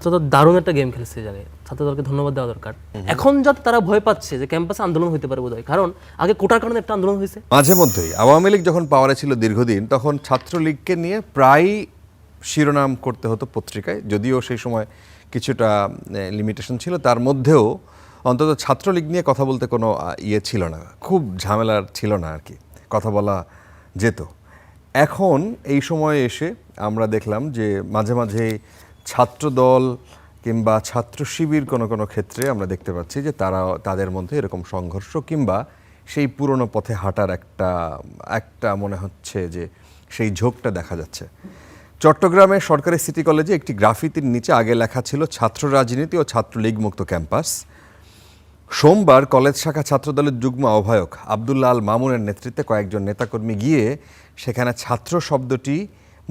ছাত্রদল দারুণ একটা গেম খেলছে এই জায়গায়, ছাত্রদলকে ধন্যবাদ দেওয়া দরকার। এখন যাতে তারা ভয় পাচ্ছে যে ক্যাম্পাসে আন্দোলন হতে পারে বোধহয়, কারণ আগে কোটার কারণে একটা আন্দোলন হয়েছে। মাঝে মধ্যেই আওয়ামী লীগ যখন পাওয়ারে ছিল দীর্ঘদিন, তখন ছাত্রলীগকে নিয়ে প্রায় শিরোনাম করতে হতো পত্রিকায়, যদিও সেই সময় কিছুটা লিমিটেশন ছিল, তার মধ্যেও অন্তত ছাত্রলীগ নিয়ে কথা বলতে কোনো ইয়ে ছিল না, খুব ঝামেলার ছিল না আর কি, কথা বলা যেত। এখন এই সময়ে এসে আমরা দেখলাম যে মাঝে মাঝে ছাত্রদল কিংবা ছাত্র শিবির কোনো কোনো ক্ষেত্রে আমরা দেখতে পাচ্ছি যে তাদের মধ্যে এরকম সংঘর্ষ কিংবা সেই পুরনো পথে হাঁটার একটা মনে হচ্ছে যে সেই ঝোঁকটা দেখা যাচ্ছে। চট্টগ্রামের সরকারি সিটি কলেজে একটি গ্রাফিতির নিচে আগে লেখা ছিল ছাত্র রাজনীতি ও ছাত্রলীগ মুক্ত ক্যাম্পাস। সোমবার কলেজ শাখা ছাত্রদলের যুগ্ম আহ্বায়ক আব্দুল্লাহ আল মামুনের নেতৃত্বে কয়েকজন নেতাকর্মী গিয়ে সেখানে ছাত্র শব্দটি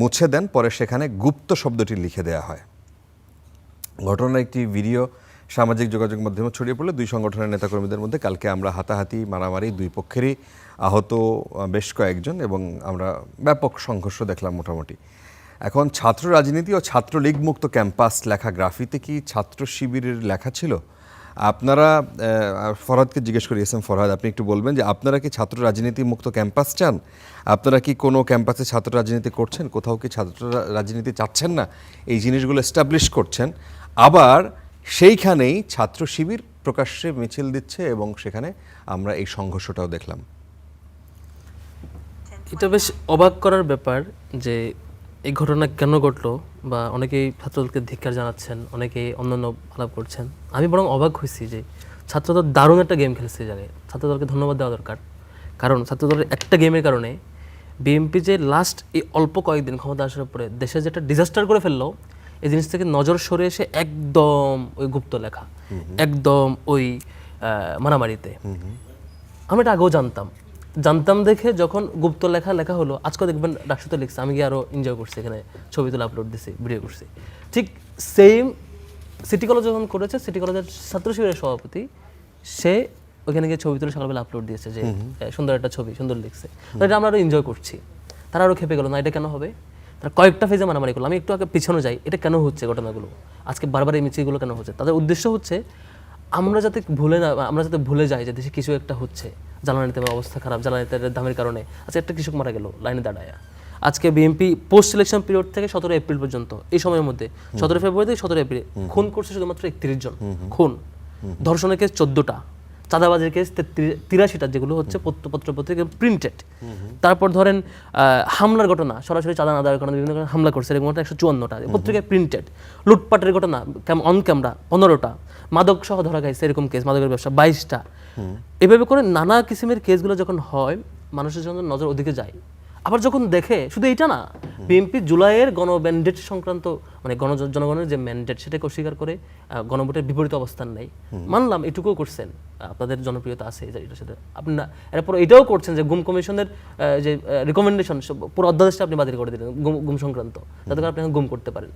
মুছে দেন, পরে সেখানে গুপ্ত শব্দটি লিখে দেওয়া হয়। ঘটনার একটি ভিডিও সামাজিক যোগাযোগ মাধ্যমে ছড়িয়ে পড়লে দুই সংগঠনের নেতাকর্মীদের মধ্যে কালকে আমরা হাতাহাতি মারামারি, দুই পক্ষেরই আহত বেশ কয়েকজন, এবং আমরা ব্যাপক সংঘর্ষ দেখলাম মোটামুটি। এখন ছাত্র রাজনীতি ও ছাত্রলীগ মুক্ত ক্যাম্পাস লেখা গ্রাফিতে কি ছাত্র শিবিরের লেখা ছিল? আপনারা ফরহাদকে জিজ্ঞেস করি, এস এম ফরহাদ, আপনি একটু বলবেন যে আপনারা কি ছাত্র রাজনীতি মুক্ত ক্যাম্পাস চান? আপনারা কি কোনো ক্যাম্পাসে ছাত্র রাজনীতি করছেন? কোথাও কি ছাত্র রাজনীতি চাচ্ছেন না? এই জিনিসগুলো এস্টাবলিশ করছেন, আবার সেইখানেই ছাত্র শিবির প্রকাশ্যে মিছিল দিচ্ছে, এবং সেখানে আমরা এই সংঘর্ষটাও দেখলাম। এটা বেশ অবাক করার ব্যাপার যে এই ঘটনা কেন ঘটলো, বা অনেকেই ছাত্রদলকে ধিক্কার জানাচ্ছেন, অনেকেই অন্যান্য আলাপ করছেন। আমি বরং অবাক হয়েছি যে ছাত্রদল দারুণ একটা গেম খেলছে এই জায়গায়, ছাত্রদলকে ধন্যবাদ দেওয়া দরকার। কারণ ছাত্রদলের একটা গেমের কারণে বিএনপি যে লাস্ট এই অল্প কয়েকদিন ক্ষমতা আসার পরে দেশে যেটা ডিজাস্টার করে ফেললো, এই জিনিস থেকে নজর সরে এসে একদম ওই গুপ্ত লেখা, একদম ওই মারামারিতে। আমি এটা আগেও জানতাম দেখে যখন গুপ্ত লেখা হলো, আজকে দেখবেন ডাকসুতে লিখছে, আমি গিয়ে আরও এনজয় করছি, এখানে ছবি তুলে আপলোড দিছি, ভিডিও করছি। ঠিক সেম সিটি কলেজ যখন করেছে, সিটি কলেজের ছাত্র শিবিরের সভাপতি সে ওখানে গিয়ে ছবি তুলে সকালবেলা আপলোড দিয়েছে যে সুন্দর একটা ছবি, সুন্দর লিখছে। তো এটা আমরা আরও এনজয় করছি। তারা আরও খেপে গেল, না এটা কেন হবে? তারা কয়েকটা ফেজে মারামারি করলো। আমি একটু আগে পিছনে যাই, এটা কেন হচ্ছে ঘটনাগুলো, আজকে বারবার এই মিছিলগুলো কেন হচ্ছে? তাদের উদ্দেশ্য হচ্ছে আমরা যাতে ভুলে যাই যে দেশে কিছু একটা হচ্ছে, জ্বালানিতে অবস্থা খারাপ, জ্বালানিতে দামের কারণে আজকে একটা কৃষক মারা গেল লাইনে দাঁড়ায়। আজকে বিএনপি পোস্ট সিলেকশন পিরিয়ড থেকে 17 এপ্রিল পর্যন্ত এই সময়ের মধ্যে 17 ফেব্রুয়ারি থেকে 17 এপ্রিল খুন করছে শুধুমাত্র 31 জন খুন, ধর্ষণের কেস 14টা, চাঁদাবাজের কেস 83টা, যেগুলো হচ্ছে পত্রপত্রিকা প্রিন্টেড। তারপর ধরেন হামলার ঘটনা, সরাসরি চাঁদা না দেওয়ার কারণে বিভিন্ন হামলা করছে, এরকম 154টা পত্রিকায় প্রিন্টেড। লুটপাটের ঘটনা অন ক্যামেরা 15টা, মাদক সহ ধরা গেছে এরকম কেস, মাদকের ব্যবসা 22টা। এভাবে করে নানা কিসিমের কেসগুলো যখন হয়, মানুষের জন্য নজর ওদিকে যায়। আবার যখন দেখে, শুধু এইটা না, বিএনপি জুলাইয়ের গণম্যান্ডেট সংক্রান্ত, মানে জনগণের যে ম্যান্ডেট সেটাকে অস্বীকার করে গণভোটের বিপরীত অবস্থান নেই। মানলাম এটুকুও করছেন, আপনাদের জনপ্রিয়তা আছে এটার সাথে। আপনি না এরপর এটাও করছেন যে গুম কমিশনের যে রিকমেন্ডেশন, পুরো অধ্যাদেশটা আপনি বাতিল করে দিলেন গুম সংক্রান্ত, যাতে করে আপনি গুম করতে পারেন।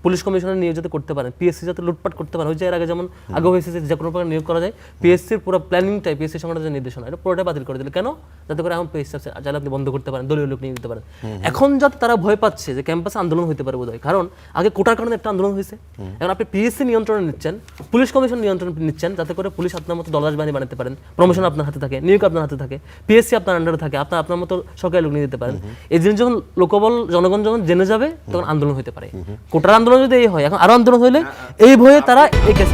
পুলিশ কমিশনার নিয়োগ যাতে করতে পারেন, পিএসসি যাতে লুটপাট করতে পারেন। ওই যে এর আগে যেমন আগে হয়েছে যে কোনো প্রকার নিয়োগ করা যায়, পিএসসির পুরো প্ল্যানিংটাই, পিএসসি সংক্রান্ত যে নির্দেশনা, এটা পুরোটাই বাতিল করে দিল। কেন? যাতে করে এখন পিএসসি চাইলে আপনি বন্ধ করতে পারেন, দলীয় লোক নিয়ে দিতে পারেন। এখন যাতে তারা ভয় পাচ্ছে যে ক্যাম্পাসে আন্দোলন হতে পারে বোধহয়, কারণ আগে কোটার কারণে একটা আন্দোলন হয়েছে। এখন আপনি পিএসসি নিয়ন্ত্রণে নিচ্ছেন, পুলিশ কমিশন নিয়ন্ত্রণ নিচ্ছেন, যাতে করে পুলিশ আপনার মতো দলদাস বাহিনী বানাতে পারেন, প্রমোশন আপনার হাতে থাকে, নিয়োগ আপনার হাতে থাকে, পিএসসি আপনার আন্ডারে থাকে, আপনার মতো সরকারি লোক নিয়ে দিতে পারেন। এই জিনিস যখন লোকবল জনগণ যখন জেনে যাবে, তখন আন্দোলন হতে পারে। কোটার আন্দোলন যদি এই হয়, এখন আরো আন্দোলন হইলে এই ভয়ে তারা এই কেস